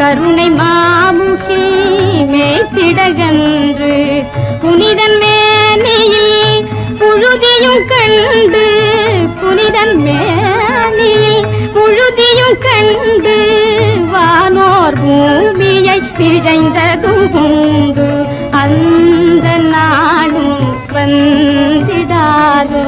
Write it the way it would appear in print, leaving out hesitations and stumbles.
கருணை மாமுகி மேய்த்திடகன்று புனிதன் மேனியில் புழுதியும் கண்டு புனிதன் மேனியில் புழுதியும் கண்டு வானோர் பூமியை பிழைந்ததும் உண்டு அந்த நாளும் வந்திடாதோ